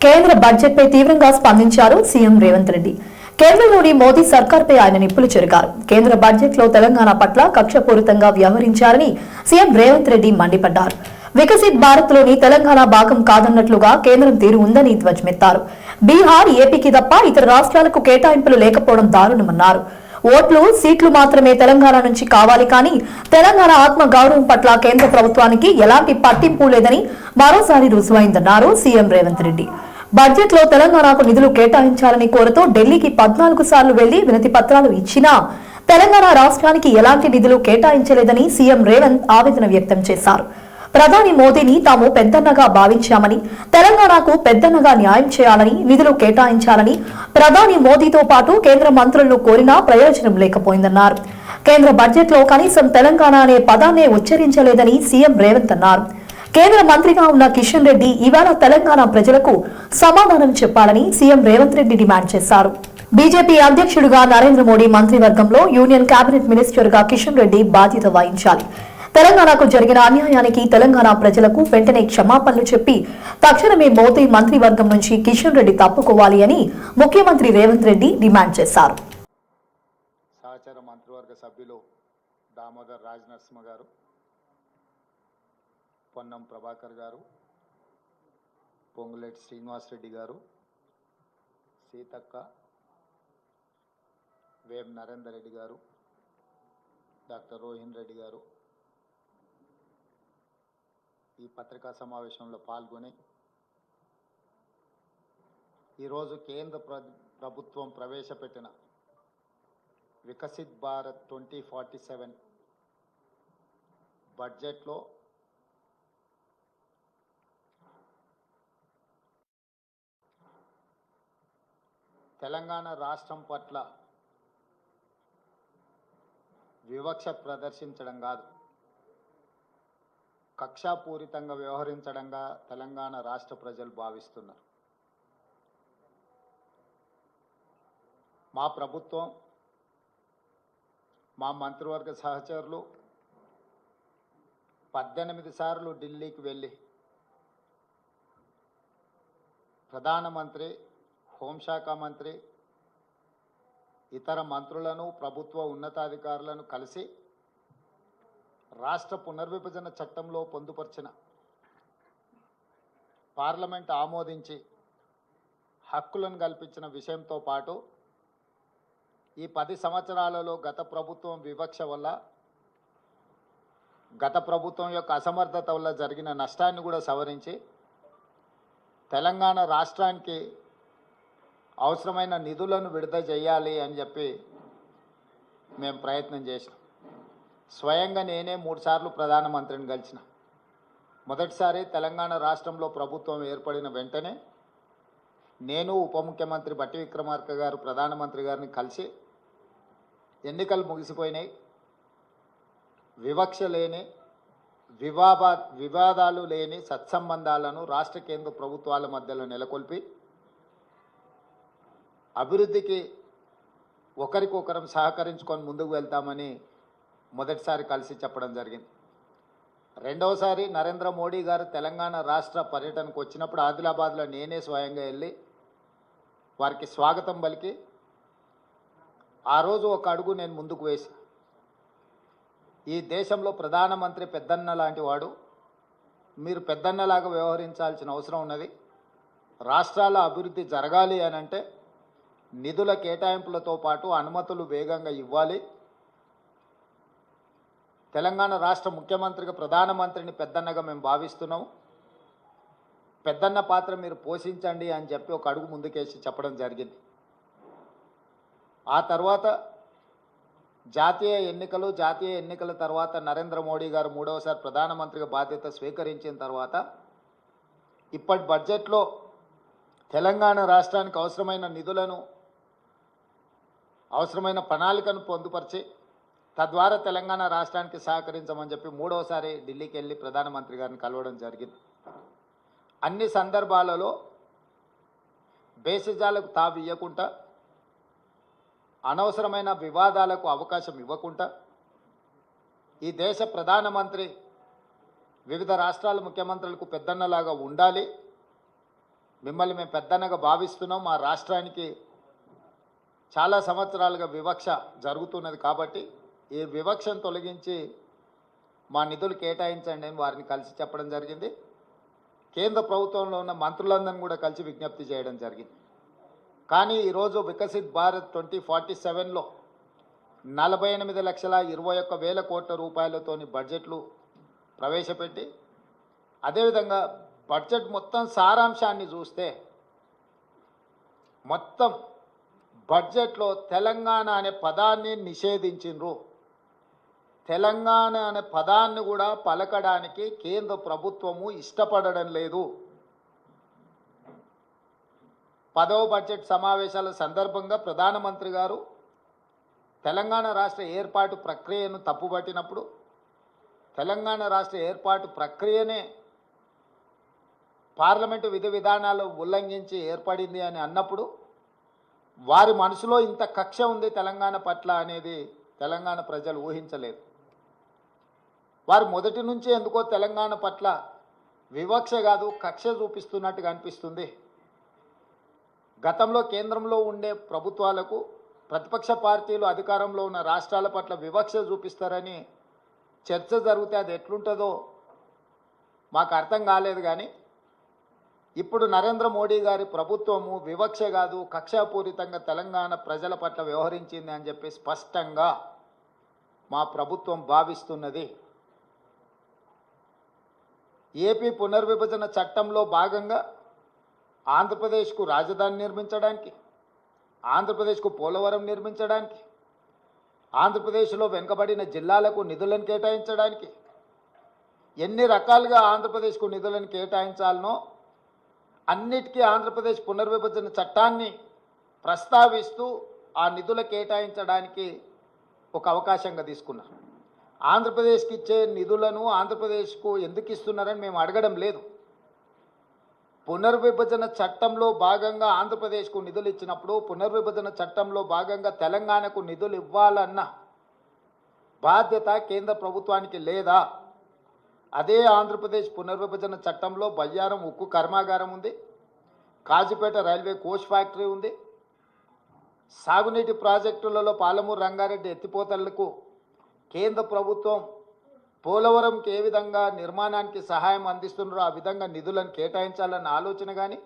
కేంద్ర బడ్జెట్పై తీవ్రంగా స్పందించారు సీఎం రేవంత్ రెడ్డి. కేంద్రంలోని మోదీ సర్కార్పై ఆయన నిప్పులు చెరిగారు. కేంద్ర బడ్జెట్లో తెలంగాణ పట్ల కక్షపూరితంగా వ్యవహరించారని సీఎం రేవంత్ రెడ్డి మండిపడ్డారు. వికసిత్ భారత్ లోని తెలంగాణ భాగం కాదన్నట్లుగా కేంద్రం తీరు ఉందని ధ్వజమెత్తారు. బీహార్, ఏపీకి తప్ప ఇతర రాష్ట్రాలకు కేటాయింపులు లేకపోవడం దారుణమన్నారు. ఓట్లు, సీట్లు మాత్రమే తెలంగాణ నుంచి కావాలి కానీ తెలంగాణ ఆత్మ గౌరవం పట్ల కేంద్ర ప్రభుత్వానికి ఎలాంటి పట్టింపు లేదని మరోసారి రుజువైందన్నారు సీఎం రేవంత్ రెడ్డి. బడ్జెట్ లో తెలంగాణకు నిధులు కేటాయించాలని కోరుతూ ఢిల్లీకి 14 సార్లు వెళ్లి వినతి పత్రాలు ఇచ్చినా తెలంగాణ రాష్ట్రానికి ఎలాంటి నిధులు కేటాయించలేదని సీఎం రేవంత్ ఆవేదన వ్యక్తం చేశారు. ప్రధాని మోదీని తాము పెద్దన్నగా భావించామని, తెలంగాణకు పెద్దన్నగా న్యాయం చేయాలని, నిధులు కేటాయించాలని ప్రధాని మోదీతో పాటు కేంద్ర మంత్రులను కోరినా ప్రయోజనం లేకపోయిందన్నారు. కేంద్ర బడ్జెట్ లో కనీసం తెలంగాణ అనే పదాన్నే ఉచ్చరించలేదని సీఎం రేవంత్ అన్నారు. కేంద్ర మంత్రిగా ఉన్న కిషన్ రెడ్డి ఇవాళ తెలంగాణ ప్రజలకు సమాధానం చెప్పాలని సీఎం రేవంత్ రెడ్డి డిమాండ్ చేశారు. బీజేపీ అధ్యక్షుడిగా నరేంద్ర మోడీ మంత్రివర్గంలో యూనియన్ కేబినెట్ మినిస్టర్ గా కిషన్ రెడ్డి బాధ్యత వహించాలి. తెలంగాణకు జరిగిన అన్యాయానికి తెలంగాణ ప్రజలకు వెంటనే క్షమాపణలు చెప్పి తక్షణమే మోదీ మంత్రివర్గం నుంచి కిషన్ రెడ్డి తప్పుకోవాలి అని ముఖ్యమంత్రి రేవంత్ రెడ్డి డిమాండ్ చేశారు. సహచర మంత్రివర్గ సభ్యులు దామోదర్ రాజనరసింహ గారు, పొన్నం ప్రభాకర్ గారు, పొంగులేటి శ్రీనివాసరెడ్డి గారు, సీతక్క, వేం నరేందర్ రెడ్డి గారు, డాక్టర్ రోహిన్ రెడ్డి గారు ఈ పత్రికా సమావేశంలో పాల్గొని ఈరోజు కేంద్ర ప్రభుత్వం ప్రవేశపెట్టిన వికసిత్ భారత్ 2047 బడ్జెట్లో తెలంగాణ రాష్ట్రం పట్ల వివక్ష ప్రదర్శించడం కాదు, కక్షాపూరితంగా వ్యవహరించడంగా తెలంగాణ రాష్ట్ర ప్రజలు భావిస్తున్నారు. మా ప్రభుత్వం, మా మంత్రివర్గ సహచరులు 18 సార్లు ఢిల్లీకి వెళ్ళి ప్రధానమంత్రి, హోంశాఖ మంత్రి, ఇతర మంత్రులను, ప్రభుత్వ ఉన్నతాధికారులను కలిసి రాష్ట్ర పునర్విభజన చట్టంలో పొందుపరిచిన, పార్లమెంట్ ఆమోదించి హక్కులను కల్పించిన విషయంతో పాటు ఈ 10 సంవత్సరాలలో గత ప్రభుత్వం వివక్ష వల్ల, గత ప్రభుత్వం యొక్క అసమర్థత వల్ల జరిగిన నష్టాన్ని కూడా సవరించి తెలంగాణ రాష్ట్రానికి అవసరమైన నిధులను విడుదల చేయాలి అని చెప్పి మేము ప్రయత్నం చేసినాం. స్వయంగా నేనే 3 సార్లు ప్రధానమంత్రిని కలిసిన. మొదటిసారి తెలంగాణ రాష్ట్రంలో ప్రభుత్వం ఏర్పడిన వెంటనే నేను, ఉప ముఖ్యమంత్రి బట్టి విక్రమార్క గారు ప్రధానమంత్రి గారిని కలిసి ఎన్నికలు ముగిసిపోయినాయి, వివక్ష లేని, వివాదాలు లేని సత్సంబంధాలను రాష్ట్ర కేంద్ర ప్రభుత్వాల మధ్యలో నెలకొల్పి అభివృద్ధికి ఒకరికొకరం సహకరించుకొని ముందుకు వెళ్తామని మొదటిసారి కలిసి చెప్పడం జరిగింది. రెండవసారి నరేంద్ర మోడీ గారు తెలంగాణ రాష్ట్ర పర్యటనకు వచ్చినప్పుడు ఆదిలాబాద్లో నేనే స్వయంగా వెళ్ళి వారికి స్వాగతం పలికి ఆ రోజు ఒక అడుగు నేను ముందుకు వేసి, ఈ దేశంలో ప్రధానమంత్రి పెద్దన్న లాంటి వాడు, మీరు పెద్దన్నలాగా వ్యవహరించాల్సిన అవసరం ఉన్నది. రాష్ట్రాల అభివృద్ధి జరగాలి అని అంటే నిధుల కేటాయింపులతో పాటు అనుమతులు వేగంగా ఇవ్వాలి. తెలంగాణ రాష్ట్ర ముఖ్యమంత్రిగా ప్రధానమంత్రిని పెద్దన్నగా మేము భావిస్తున్నాం. పెద్దన్న పాత్ర మీరు పోషించండి అని చెప్పి ఒక అడుగు ముందుకేసి చెప్పడం జరిగింది. ఆ తర్వాత జాతీయ ఎన్నికల తర్వాత నరేంద్ర మోడీ గారు 3వసారి ప్రధానమంత్రిగా బాధ్యత స్వీకరించిన తర్వాత ఇప్పటి బడ్జెట్లో తెలంగాణ రాష్ట్రానికి అవసరమైన నిధులను, అవసరమైన ప్రణాళికను పొందుపరిచి తద్వారా తెలంగాణ రాష్ట్రానికి సహకరించమని చెప్పి 3వసారి ఢిల్లీకి వెళ్ళి ప్రధానమంత్రి గారిని కలవడం జరిగింది. అన్ని సందర్భాలలో బేసిజాలకు తావు ఇవ్వకుండా, అనవసరమైన వివాదాలకు అవకాశం ఇవ్వకుండా ఈ దేశ ప్రధానమంత్రి వివిధ రాష్ట్రాల ముఖ్యమంత్రులకు పెద్దన్నలాగా ఉండాలి, మిమ్మల్ని మేము పెద్దన్నగా భావిస్తున్నాం. మా రాష్ట్రానికి చాలా సంవత్సరాలుగా వివక్ష జరుగుతున్నది కాబట్టి ఈ వివక్షను తొలగించి మా నిధులు కేటాయించండి అని వారిని కలిసి చెప్పడం జరిగింది. కేంద్ర ప్రభుత్వంలో ఉన్న మంత్రులందరినీ కూడా కలిసి విజ్ఞప్తి చేయడం జరిగింది. కానీ ఈరోజు వికసిత్ భారత్ 2047లో 48,21,000 కోట్ల రూపాయలతోని బడ్జెట్లు ప్రవేశపెట్టి అదేవిధంగా బడ్జెట్ మొత్తం సారాంశాన్ని చూస్తే మొత్తం బడ్జెట్లో తెలంగాణ అనే పదాన్ని నిషేధించిండ్రు. తెలంగాణ అనే పదాన్ని కూడా పలకడానికి కేంద్ర ప్రభుత్వము ఇష్టపడడం లేదు. 10వ బడ్జెట్ సమావేశాల సందర్భంగా ప్రధానమంత్రి గారు తెలంగాణ రాష్ట్ర ఏర్పాటు ప్రక్రియను తప్పుపట్టినప్పుడు తెలంగాణ రాష్ట్ర ఏర్పాటు ప్రక్రియనే పార్లమెంటు విధి విధానాలు ఉల్లంఘించి ఏర్పడింది అని అన్నప్పుడు వారి మనసులో ఇంత కక్ష ఉంది తెలంగాణ పట్ల అనేది తెలంగాణ ప్రజలు ఊహించలేదు. వారు మొదటి నుంచి ఎందుకో తెలంగాణ పట్ల వివక్ష కాదు కక్ష చూపిస్తున్నట్టుగా అనిపిస్తుంది. గతంలో కేంద్రంలో ఉండే ప్రభుత్వాలకు ప్రతిపక్ష పార్టీలు అధికారంలో ఉన్న రాష్ట్రాల పట్ల వివక్ష చూపిస్తారని చర్చ జరిగితే అది ఎట్లుంటుందో మాకు అర్థం కాలేదు. కానీ ఇప్పుడు నరేంద్ర మోడీ గారి ప్రభుత్వము వివక్ష కాదు కక్షాపూరితంగా తెలంగాణ ప్రజల పట్ల వ్యవహరించింది అని చెప్పి స్పష్టంగా మా ప్రభుత్వం భావిస్తున్నది. ఏపీ పునర్విభజన చట్టంలో భాగంగా ఆంధ్రప్రదేశ్కు రాజధాని నిర్మించడానికి, ఆంధ్రప్రదేశ్కు పోలవరం నిర్మించడానికి, ఆంధ్రప్రదేశ్లో వెనుకబడిన జిల్లాలకు నిధులను కేటాయించడానికి ఎన్ని రకాలుగా ఆంధ్రప్రదేశ్కు నిధులను కేటాయించాలనో అన్నిటికీ ఆంధ్రప్రదేశ్ పునర్విభజన చట్టాన్ని ప్రస్తావిస్తూ ఆ నిధుల కేటాయించడానికి ఒక అవకాశంగా తీసుకున్నారు. ఆంధ్రప్రదేశ్కి ఇచ్చే నిధులను ఆంధ్రప్రదేశ్కు ఎందుకు ఇస్తున్నారని మేము అడగడం లేదు. పునర్విభజన చట్టంలో భాగంగా ఆంధ్రప్రదేశ్కు నిధులు ఇచ్చినప్పుడు పునర్విభజన చట్టంలో భాగంగా తెలంగాణకు నిధులు ఇవ్వాలన్న బాధ్యత కేంద్ర ప్రభుత్వానికి లేదా? అదే ఆంధ్రప్రదేశ్ పునర్విభజన చట్టంలో బయ్యారం ఉక్కు కర్మాగారం ఉంది, కాజీపేట రైల్వే కోచ్ ఫ్యాక్టరీ ఉంది, సాగునీటి ప్రాజెక్టులలో పాలమూరు రంగారెడ్డి ఎత్తిపోతలకు కేంద్ర ప్రభుత్వం పోలవరంకి ఏ విధంగా నిర్మాణానికి సహాయం అందిస్తున్నారో ఆ విధంగా నిధులను కేటాయించాలన్న ఆలోచన కానీ,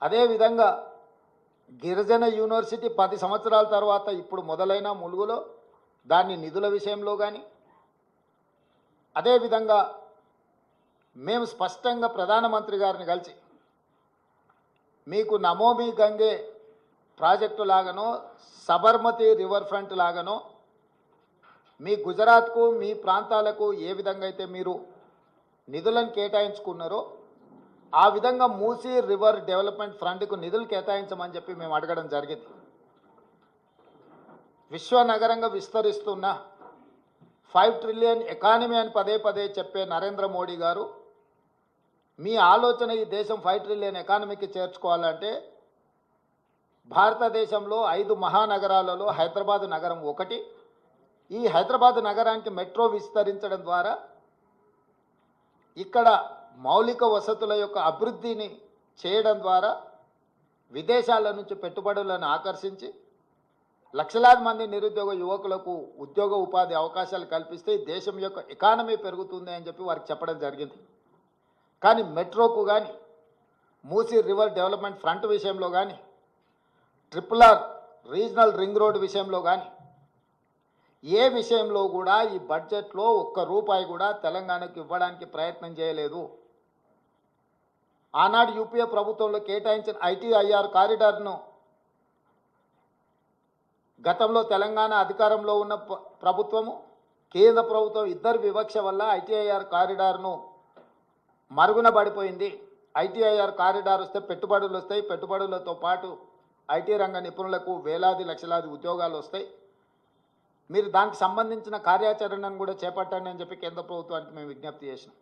అదేవిధంగా గిరిజన యూనివర్సిటీ 10 సంవత్సరాల తర్వాత ఇప్పుడు మొదలైన ములుగులో దాన్ని నిధుల విషయంలో కానీ, అదేవిధంగా మేము స్పష్టంగా ప్రధానమంత్రి గారిని కలిసి మీకు నమోమి గంగే ప్రాజెక్టు లాగానో సబర్మతి రివర్ ఫ్రంట్ లాగానో మీ గుజరాత్కు మీ ప్రాంతాలకు ఏ విధంగా అయితే మీరు నిధులను కేటాయించుకున్నారో ఆ విధంగా మూసీ రివర్ డెవలప్మెంట్ ఫ్రంట్కు నిధులు కేటాయించమని చెప్పి మేము అడగడం జరిగింది. విశ్వనగరంగా విస్తరిస్తున్న 5 ట్రిలియన్ ఎకానమీ అని పదే పదే చెప్పే నరేంద్ర మోడీ గారు మీ ఆలోచన ఈ దేశం 5 ట్రిలియన్ ఎకానమీకి చేర్చుకోవాలంటే భారతదేశంలో 5 మహానగరాలలో హైదరాబాద్ నగరం ఒకటి. ఈ హైదరాబాద్ నగరానికి మెట్రో విస్తరించడం ద్వారా ఇక్కడ మౌలిక వసతుల యొక్క అభివృద్ధిని చేయడం ద్వారా విదేశాల నుంచి పెట్టుబడులను ఆకర్షించి లక్షలాది మంది నిరుద్యోగ యువకులకు ఉద్యోగ ఉపాధి అవకాశాలు కల్పిస్తే దేశం యొక్క ఎకానమీ పెరుగుతుంది అని చెప్పి వారికి చెప్పడం జరిగింది. కానీ మెట్రోకు కానీ మూసీ రివర్ డెవలప్మెంట్ ఫ్రంట్ విషయంలో కానీ RRR రీజనల్ రింగ్ రోడ్ విషయంలో కానీ ఏ విషయంలో కూడా ఈ బడ్జెట్లో ఒక్క రూపాయి కూడా తెలంగాణకు ఇవ్వడానికి ప్రయత్నం చేయలేదు. ఆనాడు యూపీఏ ప్రభుత్వంలో కేటాయించిన ITIR కారిడార్ను గతంలో తెలంగాణ అధికారంలో ఉన్న ప్రభుత్వము కేంద్ర ప్రభుత్వం ఇద్దరు వివక్ష వల్ల ITIR కారిడార్ను మరుగున పడిపోయింది. ITIR కారిడార్ వస్తే పెట్టుబడులు వస్తాయి, పెట్టుబడులతో పాటు IT రంగ నిపుణులకు వేలాది లక్షలాది ఉద్యోగాలు వస్తాయి, మీరు దానికి సంబంధించిన కార్యాచరణను కూడా చేపట్టండి అని చెప్పి కేంద్ర ప్రభుత్వానికి మేము విజ్ఞప్తి చేసినాం.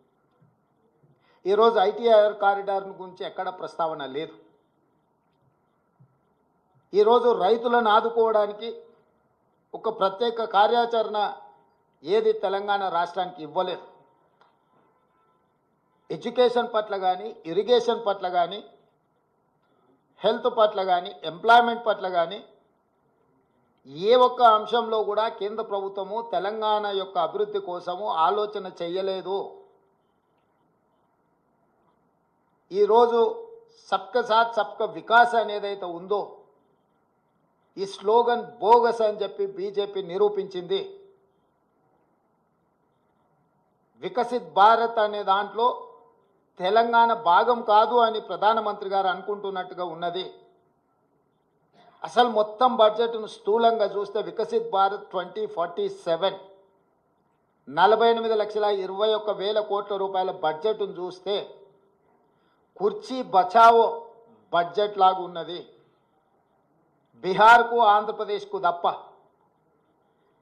ఈరోజు ITIR కారిడార్ గురించి ఎక్కడ ప్రస్తావన లేదు. ఈరోజు రైతులను ఆదుకోవడానికి ఒక ప్రత్యేక కార్యాచరణ ఏది తెలంగాణ రాష్ట్రానికి ఇవ్వలేదు. ఎడ్యుకేషన్ పట్ల కానీ, ఇరిగేషన్ పట్ల కానీ, హెల్త్ పట్ల కానీ, ఎంప్లాయ్మెంట్ పట్ల కానీ ఏ ఒక్క అంశంలో కూడా కేంద్ర ప్రభుత్వము తెలంగాణ యొక్క అభివృద్ధి కోసము ఆలోచన చేయలేదు. ఈరోజు సబ్కా సాత్ సబ్కా వికాస్ అనేదైతే ఉందో ఈ స్లోగన్ బోగస్ అని చెప్పి బీజేపీ నిరూపించింది. వికసిత్ భారత్ అనే దాంట్లో తెలంగాణ భాగం కాదు అని ప్రధానమంత్రి గారు అనుకుంటున్నట్టుగా ఉన్నది. అసలు మొత్తం బడ్జెట్ను స్థూలంగా చూస్తే వికసిత్ భారత్ 2047 48,21,000 కోట్ల రూపాయల బడ్జెట్ను చూస్తే కుర్చీ బచావో బడ్జెట్ లాగా ఉన్నది. బీహార్కు, ఆంధ్రప్రదేశ్కు తప్ప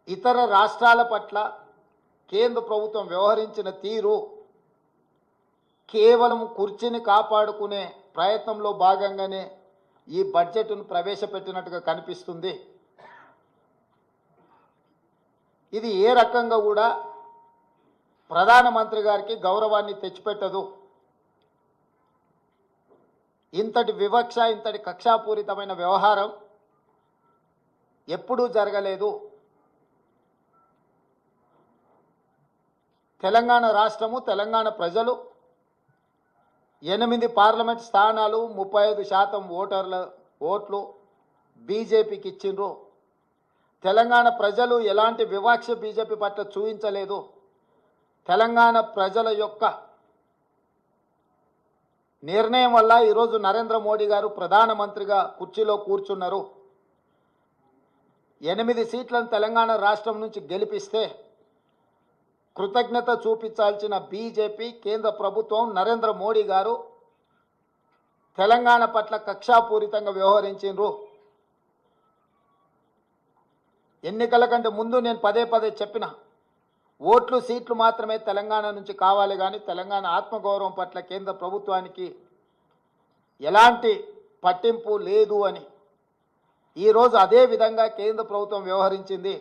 ఇతర రాష్ట్రాల పట్ల కేంద్ర ప్రభుత్వం వ్యవహరించిన తీరు కేవలం కుర్చీని కాపాడుకునే ప్రయత్నంలో భాగంగానే ఈ బడ్జెట్ను ప్రవేశపెట్టినట్టుగా కనిపిస్తుంది. ఇది ఏ రకంగా కూడా ప్రధానమంత్రి గారికి గౌరవాన్ని తెచ్చిపెట్టదు. ఇంతటి వివక్ష, ఇంతటి కక్షాపూరితమైన వ్యవహారం ఎప్పుడూ జరగలేదు. తెలంగాణ రాష్ట్రము, తెలంగాణ ప్రజలు 8 పార్లమెంట్ స్థానాలు, 35% ఓట్లు బీజేపీకి ఇచ్చిండ్రు. తెలంగాణ ప్రజలు ఎలాంటి వివక్ష బీజేపీ పట్ల చూపించలేదు. తెలంగాణ ప్రజల యొక్క నిర్ణయం వల్ల ఈరోజు నరేంద్ర మోడీ గారు ప్రధానమంత్రిగా కుర్చీలో కూర్చున్నారు. 8 సీట్లను తెలంగాణ రాష్ట్రం నుంచి గెలిపిస్తే కృతజ్ఞత చూపించాల్సిన బీజేపీ, కేంద్ర ప్రభుత్వం, నరేంద్ర మోడీ గారు తెలంగాణ పట్ల కక్షాపూరితంగా వ్యవహరించారు. ఎన్నికల కంటే ముందు నేను పదే చెప్పిన ఓట్లు, సీట్లు మాత్రమే తెలంగాణ నుంచి కావాలి, కానీ తెలంగాణ ఆత్మగౌరవం పట్ల కేంద్ర ప్రభుత్వానికి ఎలాంటి పట్టింపు లేదు అని. ఈరోజు అదే విధంగా కేంద్ర ప్రభుత్వం వ్యవహరించింది.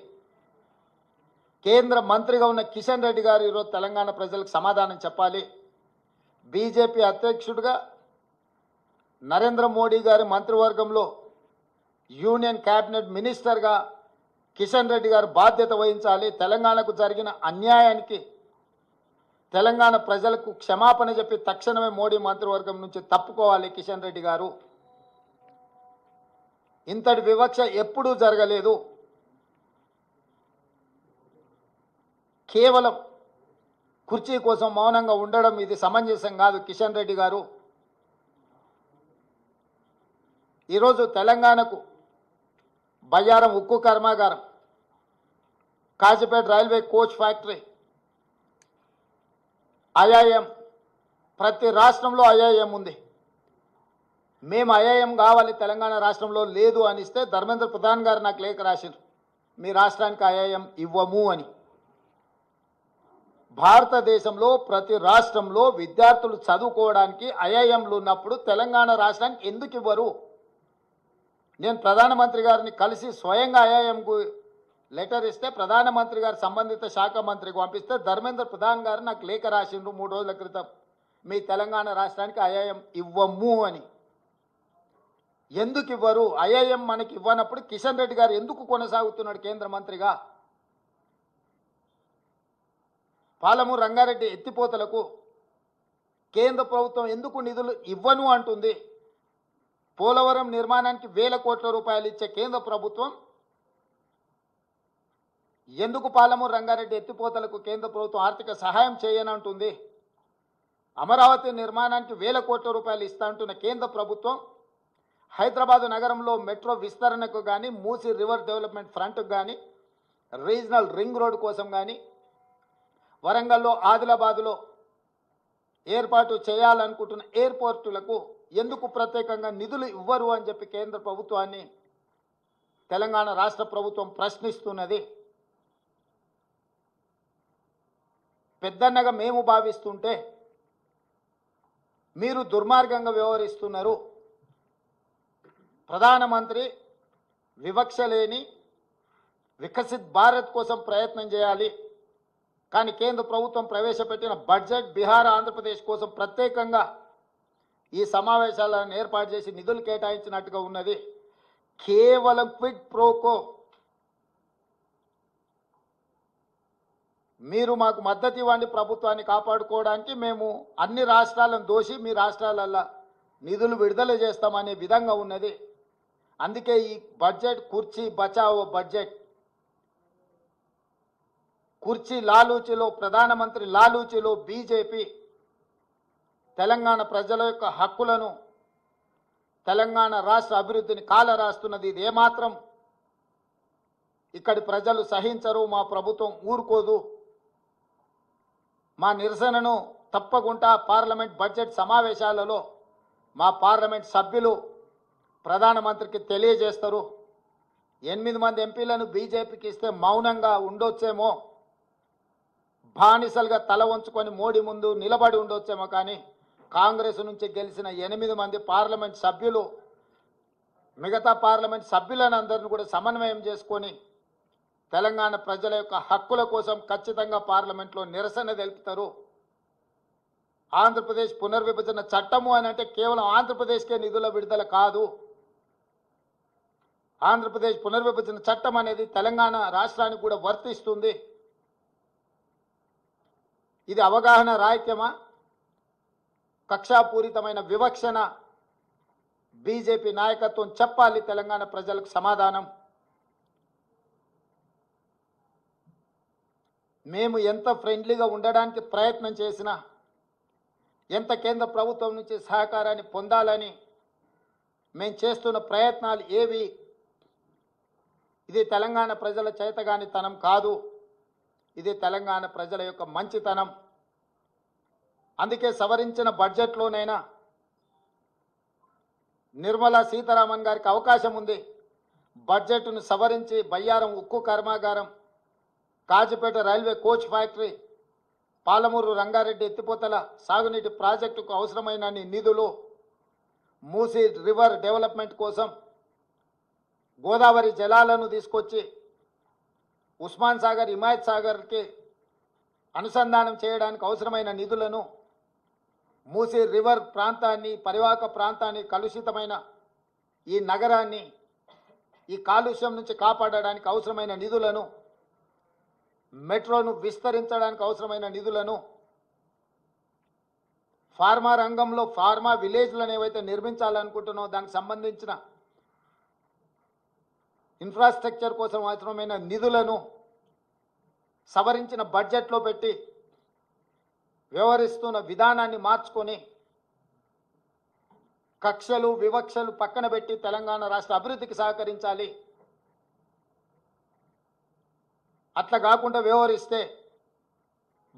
కేంద్ర మంత్రిగా ఉన్న కిషన్ రెడ్డి గారు ఈరోజు తెలంగాణ ప్రజలకు సమాధానం చెప్పాలి. బీజేపీ అధ్యక్షుడిగా నరేంద్ర మోడీ గారి మంత్రివర్గంలో యూనియన్ క్యాబినెట్ మినిస్టర్గా కిషన్ రెడ్డి గారు బాధ్యత వహించాలి. తెలంగాణకు జరిగిన అన్యాయానికి తెలంగాణ ప్రజలకు క్షమాపణ చెప్పి తక్షణమే మోడీ మంత్రివర్గం నుంచి తప్పుకోవాలి కిషన్ రెడ్డి గారు. ఇంతటి వివక్ష ఎప్పుడూ జరగలేదు. కేవలం కుర్చీ కోసం మౌనంగా ఉండడం ఇది సమంజసం కాదు. కిషన్ రెడ్డి గారు ఈరోజు తెలంగాణకు బయ్యారం ఉక్కు కర్మాగారం, Kazipet railway coach factory, IIM, ప్రతి రాష్ట్రంలో ఐఐఎం ఉంది. మేము ఐఐఎం కావాలి తెలంగాణ రాష్ట్రంలో లేదు అనిస్తే ధర్మేంద్ర ప్రధాన్ గారు నాకు లేఖ రాశారు, మీ రాష్ట్రానికి ఐఐఎం ఇవ్వము అని. భారతదేశంలో ప్రతి రాష్ట్రంలో విద్యార్థులు చదువుకోవడానికి ఐఐఎంలు ఉన్నప్పుడు తెలంగాణ రాష్ట్రానికి ఎందుకు ఇవ్వరు? నేను ప్రధానమంత్రి గారిని కలిసి స్వయంగా ఐఐఎంకు లెటర్ ఇస్తే ప్రధానమంత్రి గారు సంబంధిత శాఖ మంత్రికి పంపిస్తే ధర్మేంద్ర ప్రధాన్ గారు నాకు లేఖ రాసిండ్రు 3 రోజుల క్రితం, మీ తెలంగాణ రాష్ట్రానికి ఐఐఎం ఇవ్వము అని. ఎందుకు ఇవ్వరు? ఐఐఎం మనకి ఇవ్వనప్పుడు కిషన్ రెడ్డి గారు ఎందుకు కొనసాగుతున్నాడు కేంద్ర మంత్రిగా? పాలమూరు రంగారెడ్డి ఎత్తిపోతలకు కేంద్ర ప్రభుత్వం ఎందుకు నిధులు ఇవ్వను అంటుంది? పోలవరం నిర్మాణానికి 1000 కోట్ల రూపాయలు ఇచ్చే కేంద్ర ప్రభుత్వం ఎందుకు పాలమూరు రంగారెడ్డి ఎత్తిపోతలకు కేంద్ర ప్రభుత్వం ఆర్థిక సహాయం చేయనంటుంది? అమరావతి నిర్మాణానికి 1000 కోట్ల రూపాయలు ఇస్తా అంటున్న కేంద్ర ప్రభుత్వం హైదరాబాదు నగరంలో మెట్రో విస్తరణకు కానీ, మూసీ రివర్ డెవలప్మెంట్ ఫ్రంట్కు కానీ, రీజనల్ రింగ్ రోడ్ కోసం కానీ, వరంగల్లో, ఆదిలాబాదులో ఏర్పాటు చేయాలనుకుంటున్న ఎయిర్పోర్టులకు ఎందుకు ప్రత్యేకంగా నిధులు ఇవ్వరు అని చెప్పి కేంద్ర ప్రభుత్వాన్ని తెలంగాణ రాష్ట్ర ప్రభుత్వం ప్రశ్నిస్తున్నది. పెద్దన్నగా మేము భావిస్తుంటే మీరు దుర్మార్గంగా వ్యవహరిస్తున్నారు. ప్రధానమంత్రి వివక్ష లేని వికసిత్ భారత్ కోసం ప్రయత్నం చేయాలి. కానీ కేంద్ర ప్రభుత్వం ప్రవేశపెట్టిన బడ్జెట్ బీహార్ ఆంధ్రప్రదేశ్ కోసం ప్రత్యేకంగా ఈ సమావేశాలను ఏర్పాటు చేసి నిధులు కేటాయించినట్టుగా ఉన్నది. కేవలం క్విడ్ ప్రోకో మీరు మాకు మద్దతు ఇవ్వండి, ప్రభుత్వాన్ని కాపాడుకోవడానికి మేము అన్ని రాష్ట్రాలను దోషి మీ రాష్ట్రాలల్లో నిధులు విడుదల చేస్తామనే విధంగా ఉన్నది. అందుకే ఈ బడ్జెట్ కుర్చీ బచావో బడ్జెట్, కుర్చీ లాలూచిలో, ప్రధానమంత్రి లాలూచిలో బీజేపీ తెలంగాణ ప్రజల యొక్క హక్కులను, తెలంగాణ రాష్ట్ర అభివృద్ధిని కాలరాస్తున్నది. ఇది ఏమాత్రం ఇక్కడి ప్రజలు సహించరు, మా ప్రభుత్వం ఊరుకోదు. మా నిరసనను తప్పకుండా పార్లమెంట్ బడ్జెట్ సమావేశాలలో మా పార్లమెంట్ సభ్యులు ప్రధానమంత్రికి తెలియజేస్తారు. 8 మంది ఎంపీలను బీజేపీకి ఇస్తే మౌనంగా ఉండొచ్చేమో, బానిసలుగా తల వంచుకొని మోడీ ముందు నిలబడి ఉండొచ్చేమో, కానీ కాంగ్రెస్ నుంచి గెలిచిన 8 మంది పార్లమెంట్ సభ్యులు మిగతా పార్లమెంట్ సభ్యులను అందరిని కూడా సమన్వయం చేసుకొని తెలంగాణ ప్రజల యొక్క హక్కుల కోసం ఖచ్చితంగా పార్లమెంట్లో నిరసన తెలుపుతారు. ఆంధ్రప్రదేశ్ పునర్విభజన చట్టము అని అంటే కేవలం ఆంధ్రప్రదేశ్కే నిధుల విడుదల కాదు. ఆంధ్రప్రదేశ్ పునర్విభజన చట్టం అనేది తెలంగాణ రాష్ట్రానికి కూడా వర్తిస్తుంది. ఇది అవగాహన రాహిత్యమా, కక్షాపూరితమైన వివక్షణ? బీజేపీ నాయకత్వం చెప్పాలి తెలంగాణ ప్రజలకు సమాధానం. మేము ఎంత ఫ్రెండ్లీగా ఉండడానికి ప్రయత్నం చేసినా, ఎంత కేంద్ర ప్రభుత్వం నుంచి సహకారాన్ని పొందాలని మేము చేస్తున్న ప్రయత్నాలు ఏవి ఇది తెలంగాణ ప్రజల చేతగానితనం కాదు, ఇది తెలంగాణ ప్రజల యొక్క మంచితనం. అందుకే సవరించిన బడ్జెట్లోనైనా నిర్మలా సీతారామన్ గారికి అవకాశం ఉంది. బడ్జెట్ను సవరించి బయ్యారం ఉక్కు కర్మాగారం, Kazipet railway coach factory, Palamuru Rangareddy ఎత్తిపోతల సాగునీటి ప్రాజెక్టుకు అవసరమైన నిధులు, మూసీ రివర్ డెవలప్మెంట్ కోసం గోదావరి జలాలను తీసుకొచ్చి ఉస్మాన్ సాగర్, హిమాయత్ సాగర్కి అనుసంధానం చేయడానికి అవసరమైన నిధులను, మూసీ రివర్ ప్రాంతాన్ని, పరివాహక ప్రాంతాన్ని, కలుషితమైన ఈ నగరాన్ని ఈ కాలుష్యం నుంచి కాపాడడానికి అవసరమైన నిధులను, మెట్రోను విస్తరించడానికి అవసరమైన నిధులను, ఫార్మా రంగంలో ఫార్మా విలేజ్లను ఏవైతే నిర్మించాలనుకుంటున్నామో దానికి సంబంధించిన ఇన్ఫ్రాస్ట్రక్చర్ కోసం అవసరమైన నిధులను సవరించిన బడ్జెట్లో పెట్టి వ్యవహరిస్తున్న విధానాన్ని మార్చుకొని కక్షలు వివక్షలు పక్కన పెట్టి తెలంగాణ రాష్ట్ర అభివృద్ధికి సహకరించాలి. అట్లా కాకుండా వ్యవహరిస్తే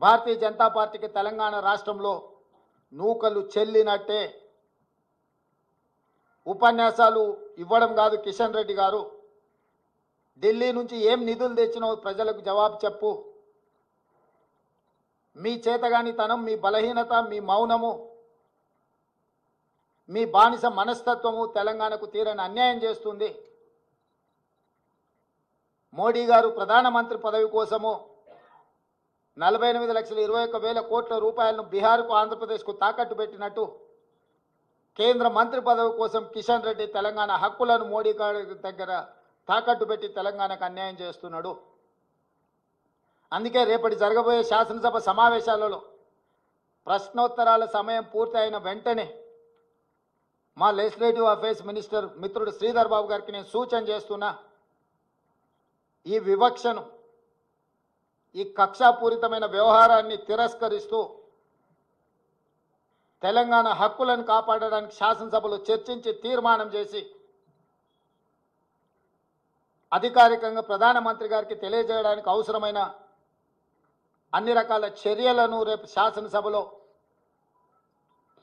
భారతీయ జనతా పార్టీకి తెలంగాణ రాష్ట్రంలో నూకలు చెల్లినట్టే. ఉపన్యాసాలు ఇవ్వడం కాదు కిషన్ రెడ్డి గారు, ఢిల్లీ నుంచి ఏం నిధులు తెచ్చినావు ప్రజలకు జవాబు చెప్పు. మీ చేతగానితనం, మీ బలహీనత, మీ మౌనము, మీ బానిస మనస్తత్వము తెలంగాణకు తీరని అన్యాయం చేస్తుంది. మోడీ గారు ప్రధానమంత్రి పదవి కోసము 48,21,000 కోట్ల రూపాయలను బీహార్కు, ఆంధ్రప్రదేశ్కు తాకట్టు పెట్టినట్టు కేంద్ర మంత్రి పదవి కోసం కిషన్ రెడ్డి తెలంగాణ హక్కులను మోడీ గారి దగ్గర తాకట్టు పెట్టి తెలంగాణకు అన్యాయం చేస్తున్నాడు. అందుకే రేపటి జరగబోయే శాసనసభ సమావేశాలలో ప్రశ్నోత్తరాల సమయం పూర్తి అయిన వెంటనే మా లెజిస్లేటివ్ అఫైర్స్ మినిస్టర్ మిత్రుడు శ్రీధర్ బాబు గారికి నేను సూచన చేస్తున్నా, ఈ వివక్షను, ఈ కక్షాపూరితమైన వ్యవహారాన్ని తిరస్కరిస్తూ తెలంగాణ హక్కులను కాపాడడానికి శాసనసభలో చర్చించి తీర్మానం చేసి అధికారికంగా ప్రధానమంత్రి గారికి తెలియజేయడానికి అవసరమైన అన్ని రకాల చర్యలను రేపు శాసనసభలో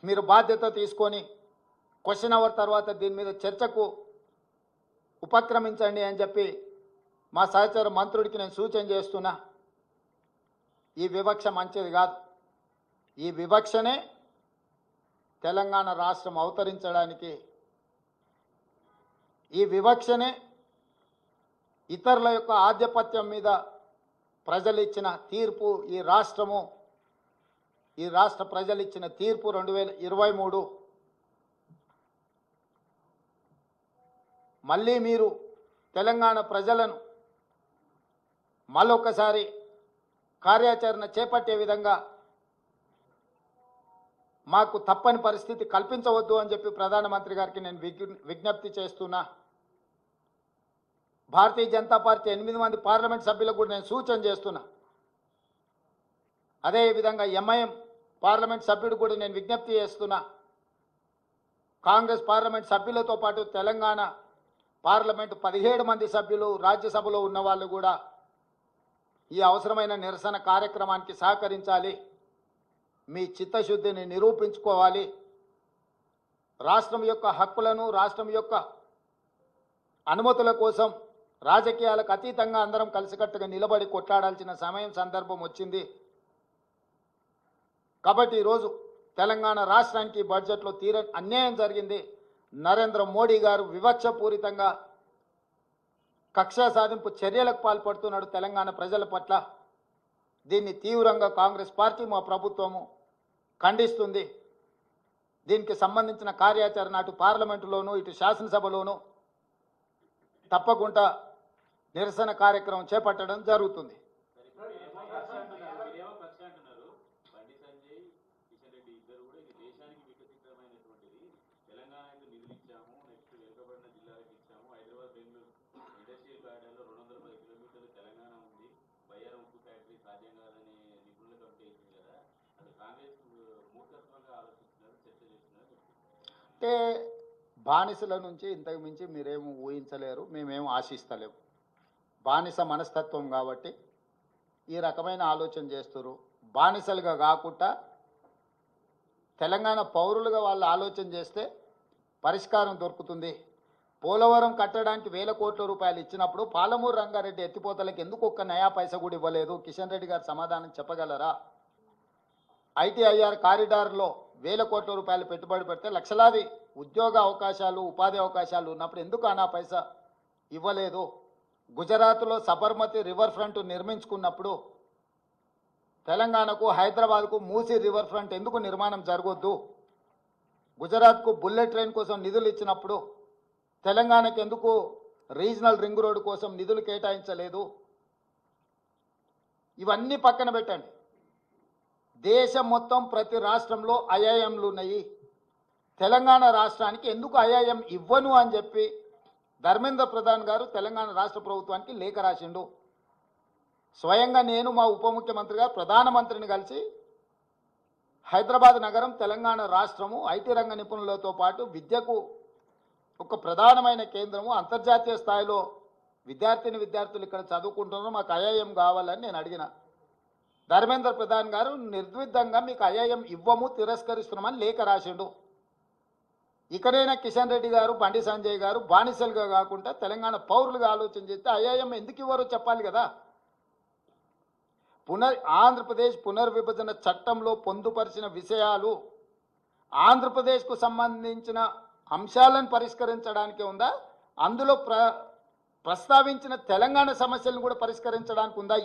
మీరు బాధ్యత తీసుకొని క్వశ్చన్ అవర్ తర్వాత దీని మీద చర్చకు ఉపక్రమించండి అని చెప్పి మా సహచర మంత్రుడికి నేను సూచన చేస్తున్నా. ఈ వివక్ష మంచిది కాదు. ఈ వివక్షనే తెలంగాణ రాష్ట్రం అవతరించడానికి, ఈ వివక్షనే ఇతరుల యొక్క ఆధిపత్యం మీద ప్రజలు ఇచ్చిన తీర్పు, ఈ రాష్ట్ర ప్రజలు ఇచ్చిన తీర్పు 2023 మళ్ళీ మీరు తెలంగాణ ప్రజలను మళ్ళొక్కసారి కార్యాచరణ చేపట్టే విధంగా మాకు తప్పని పరిస్థితి కల్పించవద్దు అని చెప్పి ప్రధానమంత్రి గారికి నేను విజ్ఞప్తి చేస్తున్నా. భారతీయ జనతా పార్టీ 8 మంది పార్లమెంట్ సభ్యులకు కూడా నేను సూచన చేస్తున్నా. అదేవిధంగా ఎంఐఎం పార్లమెంట్ సభ్యుడు కూడా నేను విజ్ఞప్తి చేస్తున్నా. కాంగ్రెస్ పార్లమెంట్ సభ్యులతో పాటు తెలంగాణ పార్లమెంటు 17 మంది సభ్యులు రాజ్యసభలో ఉన్న వాళ్ళు కూడా ఈ అవసరమైన నిరసన కార్యక్రమానికి సహకరించాలి. మీ చిత్తశుద్ధిని నిరూపించుకోవాలి. రాష్ట్రం యొక్క హక్కులను, రాష్ట్రం యొక్క అనుమతుల కోసం రాజకీయాలకు అతీతంగా అందరం కలిసికట్టుగా నిలబడి కొట్లాడాల్సిన సమయం, సందర్భం వచ్చింది. కాబట్టి ఈరోజు తెలంగాణ రాష్ట్రానికి బడ్జెట్లో తీరని అన్యాయం జరిగింది. నరేంద్ర మోడీ గారు వివక్షపూరితంగా కక్ష సాధింపు చర్యలకు పాల్పడుతున్నాడు తెలంగాణ ప్రజల పట్ల. దీన్ని తీవ్రంగా కాంగ్రెస్ పార్టీ, మా ప్రభుత్వము ఖండిస్తుంది. దీనికి సంబంధించిన కార్యాచరణ అటు పార్లమెంటులోనూ ఇటు శాసనసభలోనూ తప్పకుండా నిరసన కార్యక్రమం చేపట్టడం జరుగుతుంది. అంటే బానిసల నుంచి ఇంతకు మించి మీరేమో ఊహించలేరు, మేమేమో ఆశిస్తలేము. బానిస మనస్తత్వం కాబట్టి ఈ రకమైన ఆలోచన చేస్తారు. బానిసలుగా కాకుండా తెలంగాణ పౌరులుగా వాళ్ళు ఆలోచన చేస్తే పరిష్కారం దొరుకుతుంది. పోలవరం కట్టడానికి 1000 కోట్ల రూపాయలు ఇచ్చినప్పుడు పాలమూరు రంగారెడ్డి ఎత్తిపోతలకు ఎందుకు ఒక్క నయా పైసా కూడా ఇవ్వలేదు? కిషన్ రెడ్డి గారు సమాధానం చెప్పగలరా? ఐటీఐఆర్ కారిడార్లో 1000 కోట్ల రూపాయలు పెట్టుబడి పెడితే లక్షలాది ఉద్యోగ అవకాశాలు, ఉపాధి అవకాశాలు ఉన్నప్పుడు ఎందుకు అనా పైసా ఇవ్వలేదు? గుజరాత్లో సబర్మతి రివర్ ఫ్రంట్ నిర్మించుకున్నప్పుడు తెలంగాణకు, హైదరాబాద్కు మూసీ రివర్ ఫ్రంట్ ఎందుకు నిర్మాణం జరగొద్దు? గుజరాత్కు బుల్లెట్ ట్రైన్ కోసం నిధులు ఇచ్చినప్పుడు తెలంగాణకు ఎందుకు రీజనల్ రింగ్ రోడ్డు కోసం నిధులు కేటాయించలేదు? ఇవన్నీ పక్కన పెట్టండి. దేశం మొత్తం ప్రతి రాష్ట్రంలో ఐఐఎంలు ఉన్నాయి. తెలంగాణ రాష్ట్రానికి ఎందుకు ఐఐఎం ఇవ్వను అని చెప్పి ధర్మేంద్ర ప్రధాన్ గారు తెలంగాణ రాష్ట్ర ప్రభుత్వానికి లేఖ రాసిండు. స్వయంగా నేను, మా ఉప ముఖ్యమంత్రి గారు ప్రధానమంత్రిని కలిసి హైదరాబాద్ నగరం తెలంగాణ రాష్ట్రము ఐటీ రంగ నిపుణులతో పాటు విద్యకు ఒక ప్రధానమైన కేంద్రము, అంతర్జాతీయ స్థాయిలో విద్యార్థులు ఇక్కడ చదువుకుంటున్నారు, మాకు ఐఐఎం కావాలని నేను అడిగిన. ధర్మేంద్ర ప్రధాన్ గారు నిర్ద్విధంగా మీకు ఐఐఎం ఇవ్వము, తిరస్కరిస్తున్నామని లేఖ రాసిండు. ఇకనైనా కిషన్ రెడ్డి గారు, బండి సంజయ్ గారు బానిసలుగా కాకుండా తెలంగాణ పౌరులుగా ఆలోచన చేస్తే ఐఐఎం ఎందుకు ఇవ్వరో చెప్పాలి కదా. ఆంధ్రప్రదేశ్ పునర్విభజన చట్టంలో పొందుపరిచిన విషయాలు ఆంధ్రప్రదేశ్కు సంబంధించిన అంశాలను పరిష్కరించడానికి ఉందా? అందులో ప్రస్తావించిన తెలంగాణ సమస్యలను కూడా పరిష్కరించడానికి ఉందా?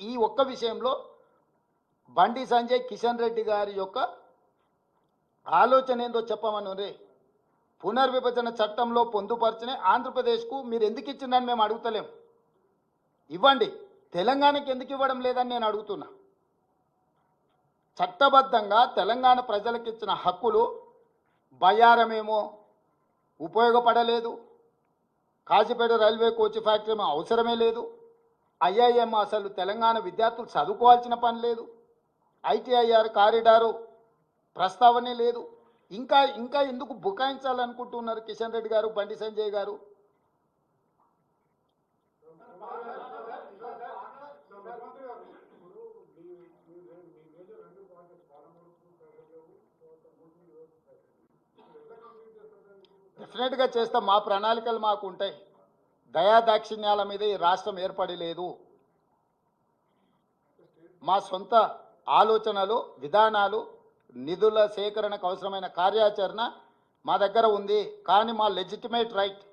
ఈ ఒక్క విషయంలో బండి సంజయ్, కిషన్ రెడ్డి గారి యొక్క ఆలోచన ఏందో చెప్పమను రే. పునర్విభజన చట్టంలో పొందుపరిచిన ఆంధ్రప్రదేశ్కు మీరు ఎందుకు ఇచ్చిందని మేము అడుగుతలేం. ఇవ్వండి. తెలంగాణకి ఎందుకు ఇవ్వడం లేదని నేను అడుగుతున్నా. చట్టబద్ధంగా తెలంగాణ ప్రజలకు ఇచ్చిన హక్కులు బయ్యారమేమో ఉపయోగపడలేదు, కాజీపేట రైల్వే కోచ్ ఫ్యాక్టరీ ఏమో అవసరమే లేదు, ఐఐఎం అసలు తెలంగాణ విద్యార్థులు చదువుకోవాల్సిన పని లేదు, ఐటీఐఆర్ కారిడారు ప్రస్తావనే లేదు. ఇంకా ఎందుకు బుకాయించాలనుకుంటున్నారు కిషన్ రెడ్డి గారు, బండి సంజయ్ గారు? డెఫినెట్గా చేస్తాం. మా ప్రణాళికలు మాకు ఉంటాయి. దయాదాక్షిణ్యాల మీద ఈ రాష్ట్రం ఏర్పడి లేదు. మా సొంత ఆలోచనలు, విధానాలు, నిధుల సేకరణకు అవసరమైన కార్యాచరణ మా దగ్గర ఉంది. కానీ మా లెజిటిమేట్ రైట్,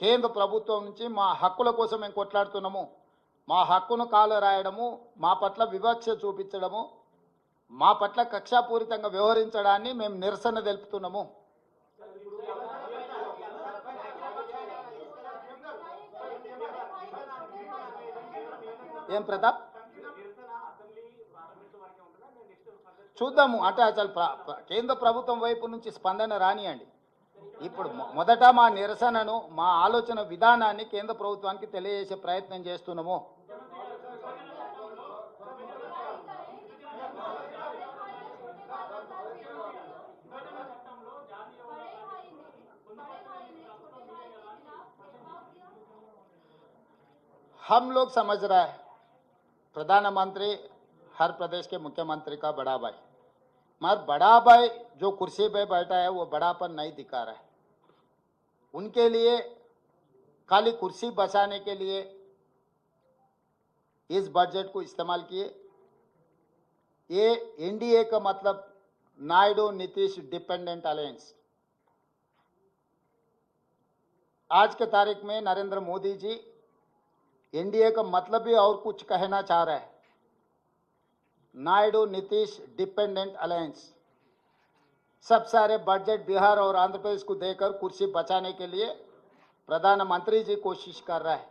కేంద్ర ప్రభుత్వం నుంచి మా హక్కుల కోసం మేము కొట్లాడుతున్నాము. మా హక్కును కాలు రాయడము, మా పట్ల వివక్ష చూపించడము, మా పట్ల కక్షాపూరితంగా వ్యవహరించడాన్ని మేము నిరసన తెలుపుతున్నాము. ఏం ప్రతాప్ చూద్దాము. అంటే అసలు కేంద్ర ప్రభుత్వం వైపు నుంచి స్పందన రానియండి. ఇప్పుడు మొదట మా నిరసనను, మా ఆలోచన విధానాన్ని కేంద్ర ప్రభుత్వానికి తెలియజేసే ప్రయత్నం చేస్తున్నాము. हम लोग समझ रहा है प्रधानमंत्री हर प्रदेश के मुख्यमंत्री का बड़ा भाई, मगर बड़ा भाई जो कुर्सी पे बैठा है वो बड़ापन नहीं दिखा रहा है। उनके लिए खाली कुर्सी बचाने के लिए इस बजट को इस्तेमाल किए। ये एनडीए का मतलब नायडू नीतीश डिपेंडेंट अलायंस। आज के तारीख में नरेंद्र मोदी जी एनडीए का मतलब भी और कुछ कहना चाह रहा है। नायडू नीतीश डिपेंडेंट अलायंस सब सारे बजट बिहार और आंध्र प्रदेश को देकर कुर्सी बचाने के लिए प्रधानमंत्री जी कोशिश कर रहा है।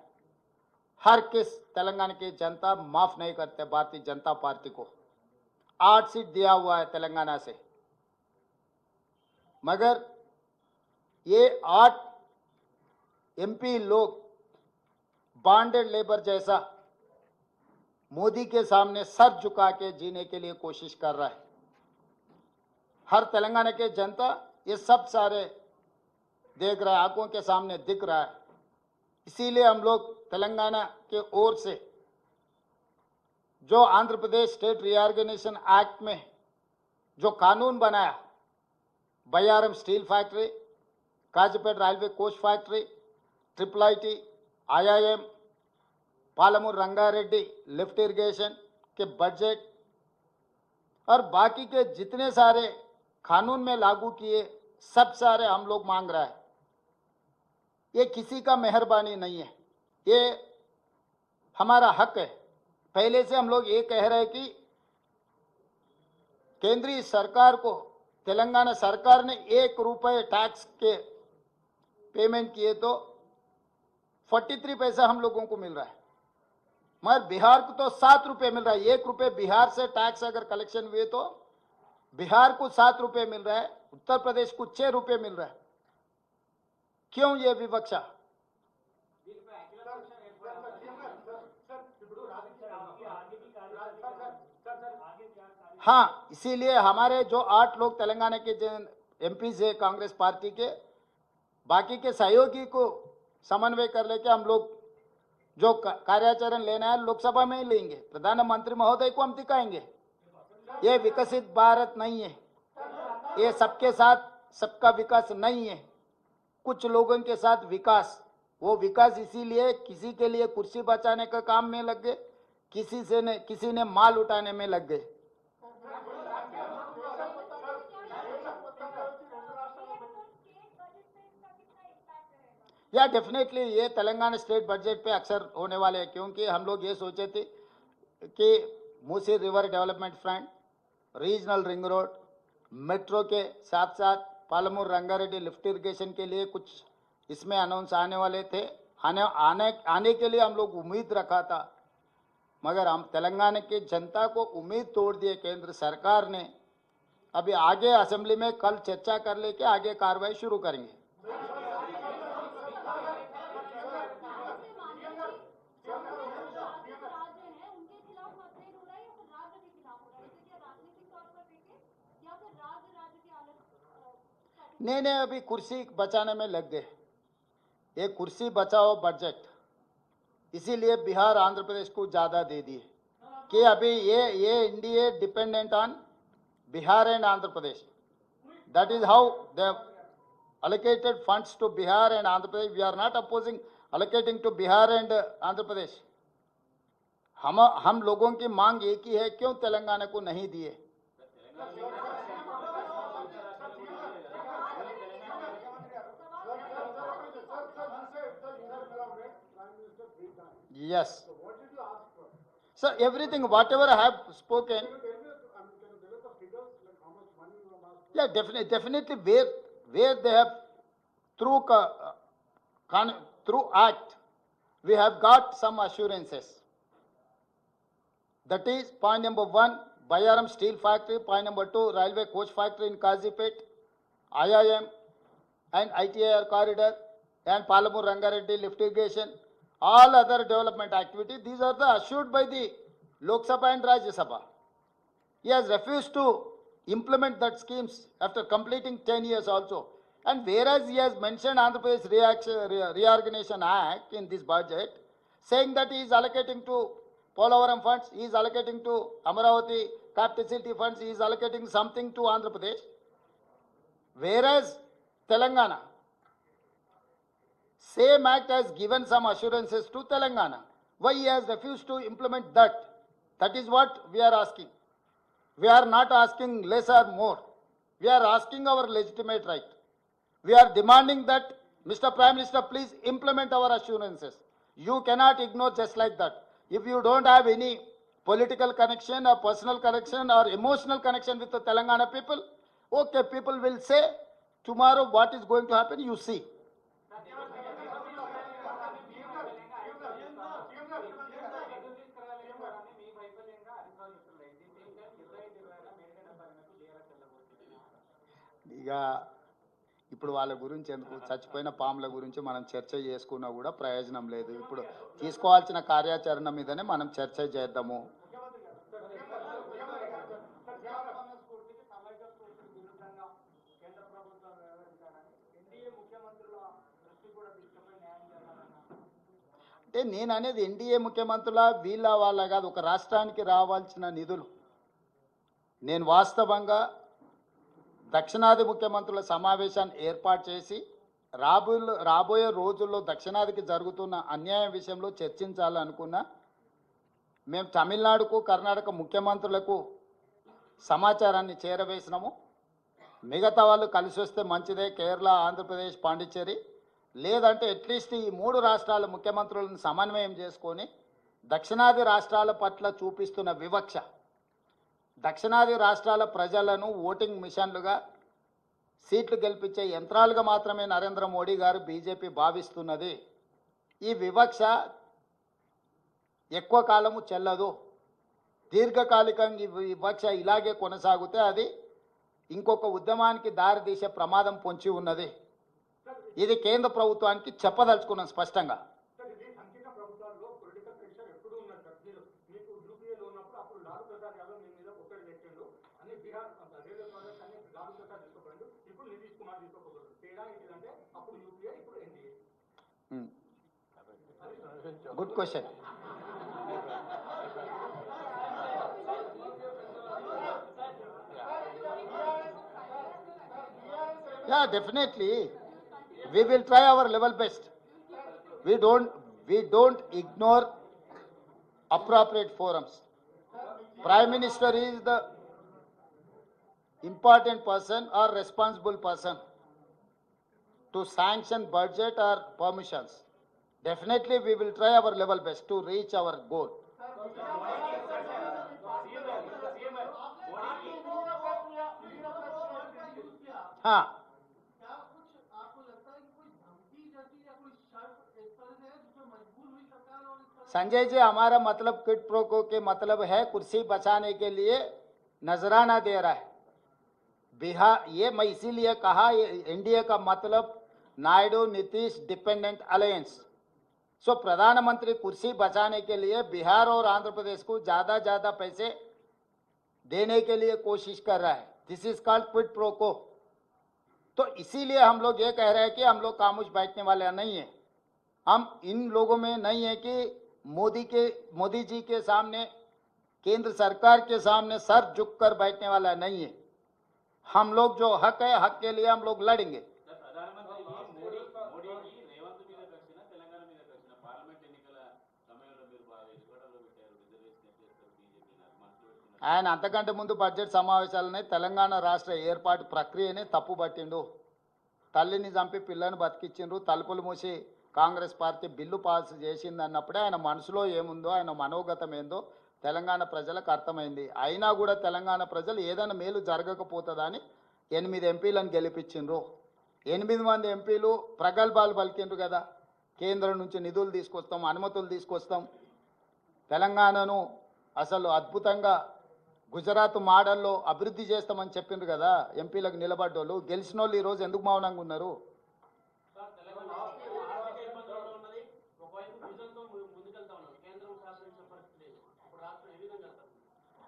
हर किस तेलंगाना की जनता माफ नहीं करते भारतीय जनता पार्टी को। 8 सीट दिया हुआ है तेलंगाना से, मगर ये 8 एमपी लोग बॉन्डेड लेबर जैसा मोदी के सामने सर झुका के जीने के लिए कोशिश कर रहा है। हर तेलंगाना के जनता ये सब सारे देख रहा है, आंखों के सामने दिख रहा है। इसीलिए हम लोग तेलंगाना के ओर से जो Andhra Pradesh state reorganisation act में जो कानून बनाया, Bayyaram steel factory, Kazipet railway coach factory, triple IT, IIM, Palamuru Rangareddy lift irrigation के बजट और बाकी के जितने सारे कानून में लागू किए सब सारे हम लोग मांग रहा है। ये किसी का मेहरबानी नहीं है, ये हमारा हक है। पहले से हम लोग ये कह रहे हैं कि केंद्रीय सरकार को तेलंगाना सरकार ने 1 रुपये टैक्स के पेमेंट किए तो 43 पैसा हम लोगों को मिल रहा है, मगर बिहार को तो 7 रुपये मिल रहा है। 1 रुपये बिहार से टैक्स अगर कलेक्शन हुए तो बिहार को 7 रुपये मिल रहा है, उत्तर प्रदेश को 6 रुपये मिल रहा है। क्यों ये विवक्षा? हाँ, इसीलिए हमारे जो 8 लोग तेलंगाना के MP से कांग्रेस पार्टी के, बाकी के सहयोगी को समन्वय कर लेके हम लोग जो कार्याचरण लेना है लोकसभा में ही लेंगे। प्रधानमंत्री महोदय को हम दिखाएंगे ये विकसित भारत नहीं है, ये सबके साथ सबका विकास नहीं है, कुछ लोगों के साथ विकास। वो विकास इसीलिए किसी के लिए कुर्सी बचाने का काम में लग गए, किसी ने माल उठाने में लग गए। या डेफिनेटली ये तेलंगाना स्टेट बजट पे अक्सर होने वाले हैं, क्योंकि हम लोग ये सोचे थे कि Musi river development front, regional ring road, metro के साथ साथ पालमूर रंगारेड्डी लिफ्ट इरिगेशन के लिए कुछ इसमें अनाउंस आने वाले थे। आने के लिए हम लोग उम्मीद रखा था, मगर हम तेलंगाना की जनता को उम्मीद तोड़ दिए केंद्र सरकार ने। अभी आगे असेंबली में कल चर्चा कर लेके आगे कार्रवाई शुरू करेंगे। नहीं, अभी कुर्सी बचाने में लग गए। ये कुर्सी बचाओ बजट इसीलिए बिहार आंध्र प्रदेश को ज़्यादा दे दिए कि अभी ये NDA dependent on Bihar and Andhra Pradesh. That is how they allocated funds to Bihar and Andhra Pradesh. We are not opposing allocating to Bihar and Andhra Pradesh. हम लोगों की मांग एक ही है, क्यों तेलंगाना को नहीं दिए? Yes. So what did you So everything, whatever I have spoken, yeah, definitely where they have through through act, we have got some assurances. That is point number 1, Bayaram Steel Factory. Point number 2, Railway Coach Factory in Kazipet, IIM and ITIR corridor and Palamur Rangareddy lift irrigation, all other development activities. These are the assured by the Lok Sabha and Rajya Sabha. He has refused to implement that schemes after completing 10 years also. And whereas he has mentioned Andhra Pradesh Reorganization Act in this budget, saying that he is allocating to Polavaram funds, he is allocating to Amaravati capital city funds, he is allocating something to Andhra Pradesh. Whereas Telangana, same act has given some assurances to Telangana. Why he has refused to implement that? That is what we are asking. We are not asking less or more. We are asking our legitimate right. We are demanding that, Mr. Prime Minister, please implement our assurances. You cannot ignore just like that. If you don't have any political connection or personal connection or emotional connection with the Telangana people, okay, people will say, tomorrow what is going to happen, you see. ఇక ఇప్పుడు వాళ్ళ గురించి ఎందుకు, చచ్చిపోయిన పాముల గురించి మనం చర్చ చేసుకున్నా కూడా ప్రయోజనం లేదు. ఇప్పుడు తీసుకోవాల్సిన కార్యాచరణ మీదనే మనం చర్చ చేద్దాము. అంటే నేను అనేది ఎన్డీఏ ముఖ్యమంత్రుల వీళ్ళ వాళ్ళ కాదు, ఒక రాష్ట్రానికి రావాల్సిన నిధులు. నేను వాస్తవంగా దక్షిణాది ముఖ్యమంత్రుల సమావేశాన్ని ఏర్పాటు చేసి రాబోయే రోజుల్లో దక్షిణాదికి జరుగుతున్న అన్యాయం విషయంలో చర్చించాలనుకున్నా. మేము తమిళనాడుకు కర్ణాటక ముఖ్యమంత్రులకు సమాచారాన్ని చేరవేసినాము. మిగతా వాళ్ళు కలిసి వస్తే మంచిదే, కేరళ, ఆంధ్రప్రదేశ్, పాండిచ్చేరి, లేదంటే అట్లీస్ట్ ఈ 3 రాష్ట్రాల ముఖ్యమంత్రులను సమన్వయం చేసుకొని దక్షిణాది రాష్ట్రాల పట్ల చూపిస్తున్న వివక్ష, దక్షిణాది రాష్ట్రాల ప్రజలను ఓటింగ్ మిషన్లుగా, సీట్లు గెలిపించే యంత్రాలుగా మాత్రమే నరేంద్ర మోడీ గారు బీజేపీ భావిస్తున్నది. ఈ వివక్ష ఎక్కువ కాలము చెల్లదు. దీర్ఘకాలికంగా ఈ వివక్ష ఇలాగే కొనసాగితే అది ఇంకొక ఉద్యమానికి దారితీసే ప్రమాదం పొంచి ఉన్నది. ఇది కేంద్ర ప్రభుత్వానికి చెప్పదలుచుకున్నాం స్పష్టంగా. Good question. Yeah, definitely. We will try our level best. We don't ignore appropriate forums. Prime Minister is the important person or responsible person to sanction budget or permissions. Definitely we will try our level best to reach our goal. हाँ, संजय जी, हमारा मतलब quid pro को के मतलब है कुर्सी बचाने के लिए नजराना दे रहा है बिहार। ये मैं इसीलिए कहा एनडीए का मतलब नायडू नीतीश डिपेंडेंट अलायंस। सो प्रधानमंत्री कुर्सी बचाने के लिए बिहार और आंध्र प्रदेश को ज्यादा पैसे देने के लिए कोशिश कर रहा है। This is called quid pro को। तो इसीलिए हम लोग ये कह रहे हैं कि हम लोग खामोश बैठने वाले नहीं है। हम इन लोगों में नहीं है कि मोदी जी के सामने, केंद्र सरकार के सामने सर झुककर बैठने वाला नहीं है। हम लोग जो हक है, हक के लिए हम लोग लड़ेंगे। ఆయన అంతకంటే ముందు బడ్జెట్ సమావేశాలనే తెలంగాణ రాష్ట్ర ఏర్పాటు ప్రక్రియనే తప్పుబట్టిండు. తల్లిని చంపి పిల్లని బతికిచ్చిండ్రు, తలుపులు మూసి కాంగ్రెస్ పార్టీ బిల్లు పాస్ చేసింది అన్నప్పుడే ఆయన మనసులో ఏముందో, ఆయన మనోగతం ఏందో తెలంగాణ ప్రజలకు అర్థమైంది. అయినా కూడా తెలంగాణ ప్రజలు ఏదైనా మేలు జరగకపోతుందని 8 ఎంపీలను గెలిపించిండ్రు. 8 మంది ఎంపీలు ప్రగల్భాలు పలికిండ్రు కదా, కేంద్రం నుంచి నిధులు తీసుకొస్తాం, అనుమతులు తీసుకొస్తాం, తెలంగాణను అసలు అద్భుతంగా గుజరాత్ మోడల్లో అభివృద్ధి చేస్తామని చెప్పిండ్రు కదా ఎంపీలకు నిలబడ్డోళ్ళు. గెలిచిన వాళ్ళు ఈరోజు ఎందుకు మౌనంగా ఉన్నారు?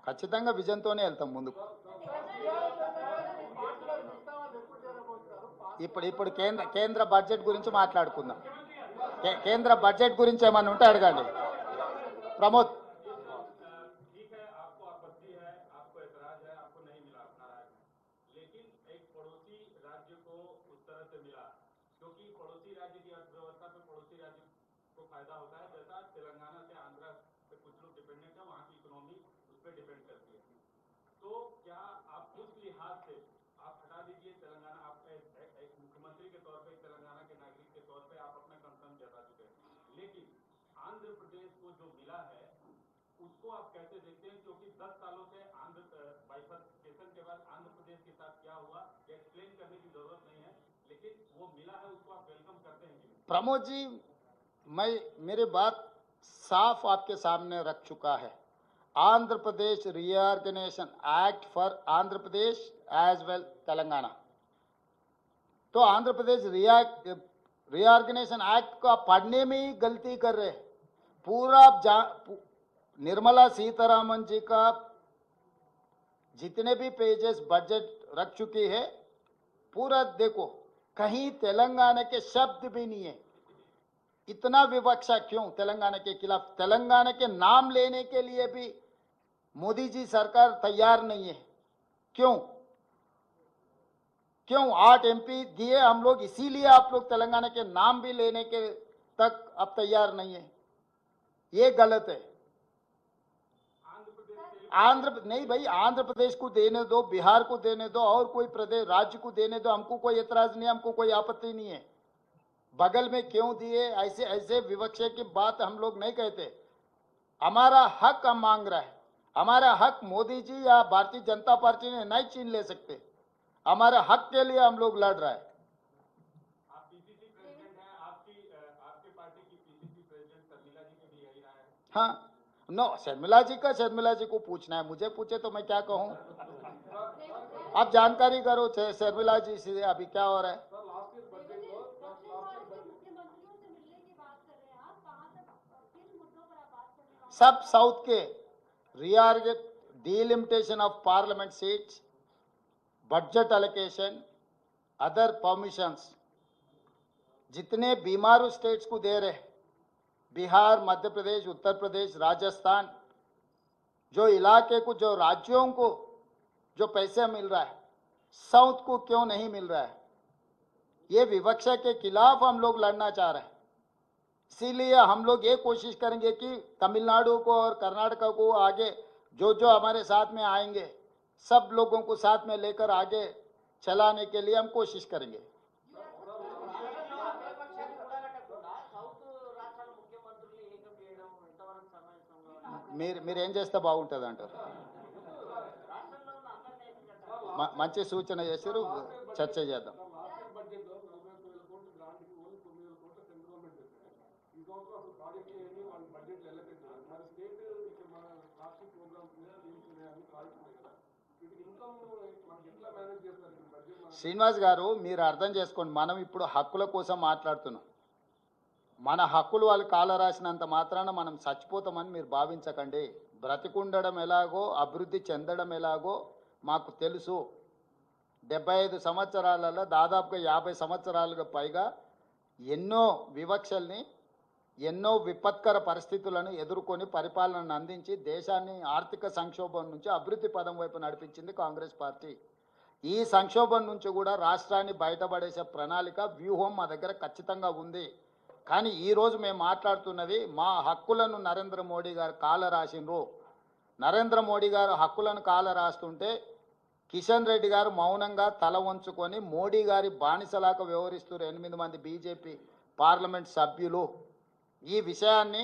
ఖచ్చితంగా విజన్తోనే వెళ్తాం ముందుకు. ఇప్పుడు కేంద్ర బడ్జెట్ గురించి మాట్లాడుకుందాం. కేంద్ర బడ్జెట్ గురించి ఏమన్నా ఉంటే అడగండి. ప్రమోద్. क्योंकि पड़ोसी राज्य की अर्थव्यवस्था पे पड़ोसी राज्य को फायदा होता है, जैसा तेलंगाना से आंध्र पे कुछ लोग डिपेंडेंट है, वहाँ की इकोनॉमी उस पर डिपेंड करती है। तो क्या आप उस लिहाज से आप हटा दीजिए तेलंगाना, आप एक मुख्यमंत्री के तौर पे, तेलंगाना के नागरिक के तौर पे आप अपना कंसर्न जता चुके हैं, लेकिन आंध्र प्रदेश को जो मिला है उसको आप कैसे देखते हैं? क्योंकि 10 सालों से आंध्र बाइफर्केशन के बाद आंध्र प्रदेश के साथ क्या हुआ एक्सप्लेन करने की जरूरत नहीं है, लेकिन वो मिला है उसको आप वेलकम करते हैं? प्रमोद जी, मैं मेरी बात साफ आपके सामने रख चुका है। Andhra Pradesh reorganisation act for Andhra Pradesh as well Telangana, तो आंध्र प्रदेश रीऑर्गेनाइजेशन एक्ट को आप पढ़ने में ही गलती कर रहे हैं। पूरा निर्मला सीतारामन जी का जितने भी पेजेस बजट रख चुकी है पूरा देखो, कहीं तेलंगाना के शब्द भी नहीं है। इतना विवक्षा क्यों तेलंगाना के खिलाफ? तेलंगाना के नाम लेने के लिए भी मोदी जी सरकार तैयार नहीं है। क्यों 8 एमपी दिए हम लोग, इसीलिए आप लोग तेलंगाना के नाम भी लेने के तक अब तैयार नहीं है। ये गलत है। नहीं भाई, आंध्र प्रदेश को देने दो, बिहार को देने दो, और कोई प्रदेश राज्य को देने दो, हमको कोई एतराज नहीं है, हमको कोई आपत्ति नहीं है। बगल में क्यों दिए, ऐसे विवक्षा की बात हम लोग नहीं कहते। हमारा हक हम मांग रहा है। हमारा हक मोदी जी या भारतीय जनता पार्टी ने नहीं छीन ले सकते। हमारे हक के लिए हम लोग लड़ रहा है। आप पीसीसी प्रेसिडेंट हैं, आपकी पार्टी की पीसीसी प्रेसिडेंट शर्मिला जी की भी यही राय है? हाँ, नो, शर्मिला जी को पूछना है, मुझे पूछे तो मैं क्या कहूँ। आप जानकारी करो शर्मिला जी से अभी क्या हो रहा है। सब साउथ के delimitation of parliament seats, budget allocation, other permissions जितने बीमारू स्टेट्स को दे रहे, बिहार, मध्य प्रदेश, उत्तर प्रदेश, राजस्थान, जो इलाके को, जो राज्यों को जो पैसे मिल रहा है, साउथ को क्यों नहीं मिल रहा है? ये विवक्षा के खिलाफ हम लोग लड़ना चाह रहे हैं। इसीलिए हम लोग ये कोशिश करेंगे कि तमिलनाडु को और कर्नाटक को आगे जो हमारे साथ में आएंगे, सब लोगों को साथ में लेकर आगे चलाने के लिए हम कोशिश करेंगे। మీరు ఏం చేస్తే బాగుంటుంది అంటారు? మంచి సూచన చేశారు, చర్చ చేద్దాం. శ్రీనివాస్ గారు, మీరు అర్థం చేసుకోండి, మనం ఇప్పుడు హక్కుల కోసం మాట్లాడుతున్నాం. మన హక్కులు వాళ్ళు కాల రాసినంత మాత్రాన మనం చచ్చిపోతామని మీరు భావించకండి. బ్రతికుండడం ఎలాగో, అభివృద్ధి చెందడం ఎలాగో మాకు తెలుసు. 75 సంవత్సరాలలో దాదాపుగా 50 సంవత్సరాలుగా పైగా ఎన్నో వివక్షల్ని, ఎన్నో విపత్కర పరిస్థితులను ఎదుర్కొని పరిపాలనను అందించి దేశాన్ని ఆర్థిక సంక్షోభం నుంచి అభివృద్ధి పదం వైపు నడిపించింది కాంగ్రెస్ పార్టీ. ఈ సంక్షోభం నుంచి కూడా రాష్ట్రాన్ని బయటపడేసే ప్రణాళిక, వ్యూహం మా దగ్గర ఖచ్చితంగా ఉంది. కానీ ఈరోజు మేము మాట్లాడుతున్నది మా హక్కులను నరేంద్ర మోడీ గారు కాల రాసిండ్రు. నరేంద్ర మోడీ గారు హక్కులను కాల రాస్తుంటే కిషన్ రెడ్డి గారు మౌనంగా తల వంచుకొని మోడీ గారి బానిసలాగా వ్యవహరిస్తున్నారు 8 మంది బీజేపీ పార్లమెంట్ సభ్యులు. ఈ విషయాన్ని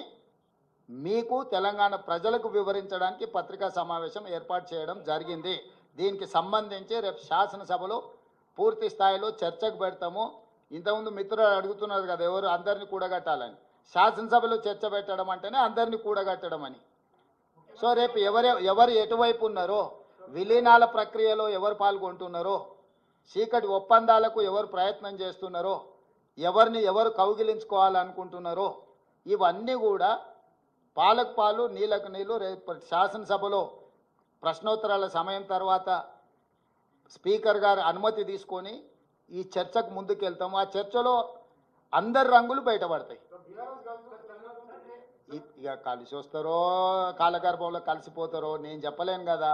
మీకు తెలంగాణ ప్రజలకు వివరించడానికి పత్రికా సమావేశం ఏర్పాటు చేయడం జరిగింది. దీనికి సంబంధించి రేపు శాసనసభలో పూర్తి స్థాయిలో చర్చకు పెడతాము. ఇంతకుముందు మిత్రులు అడుగుతున్నారు కదా ఎవరు అందరినీ కూడగట్టాలని. శాసనసభలో చర్చ పెట్టడం అంటేనే అందరినీ కూడగట్టడం అని. సో రేపు ఎవరు ఎటువైపు ఉన్నారో, విలీనాల ప్రక్రియలో ఎవరు పాల్గొంటున్నారో, చీకటి ఒప్పందాలకు ఎవరు ప్రయత్నం చేస్తున్నారో, ఎవరిని ఎవరు కౌగిలించుకోవాలనుకుంటున్నారో, ఇవన్నీ కూడా పాలకు పాలు నీళ్లకు నీళ్లు రేపు శాసనసభలో ప్రశ్నోత్తరాల సమయం తర్వాత స్పీకర్ గారు అనుమతి తీసుకొని ఈ చర్చకు ముందుకెళ్తాము. ఆ చర్చలో అందరి రంగులు బయటపడతాయి. ఇక కలిసి వస్తారో కాలగర్భంలో కలిసిపోతారో నేను చెప్పలేను కదా.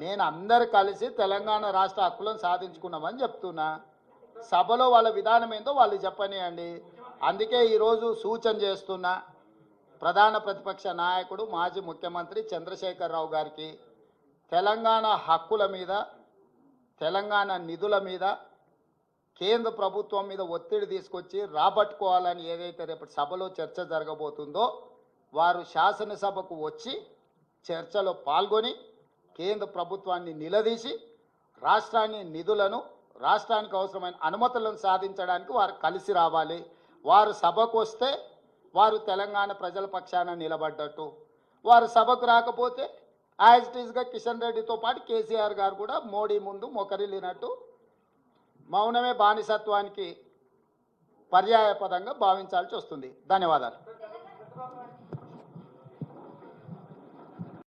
నేను అందరు కలిసి తెలంగాణ రాష్ట్ర హక్కులను సాధించుకున్నామని చెప్తున్నా. సభలో వాళ్ళ విధానం ఏందో వాళ్ళు చెప్పనియండి. అందుకే ఈరోజు సూచన చేస్తున్నా ప్రధాన ప్రతిపక్ష నాయకుడు మాజీ ముఖ్యమంత్రి చంద్రశేఖరరావు గారికి తెలంగాణ హక్కుల మీద, తెలంగాణ నిధుల మీద కేంద్ర ప్రభుత్వం మీద ఒత్తిడి తీసుకొచ్చి రాబట్టుకోవాలని ఏదైతే రేపు సభలో చర్చ జరగబోతుందో వారు శాసనసభకు వచ్చి చర్చలో పాల్గొని కేంద్ర ప్రభుత్వాన్ని నిలదీసి రాష్ట్రాన్ని నిధులను, రాష్ట్రానికి అవసరమైన అనుమతులను సాధించడానికి వారు కలిసి రావాలి. వారు సభకు వస్తే వారు తెలంగాణ ప్రజల పక్షాన నిలబడ్డట్టు, వారు సభకు రాకపోతే యాజ్ ఇట్ ఈస్గా కిషన్ రెడ్డితో పాటు కేసీఆర్ గారు కూడా మోడీ ముందు మొకరిల్లినట్టు మౌనమే బానిసత్వానికి పర్యాయపదంగా భావించాల్సి వస్తుంది. ధన్యవాదాలు.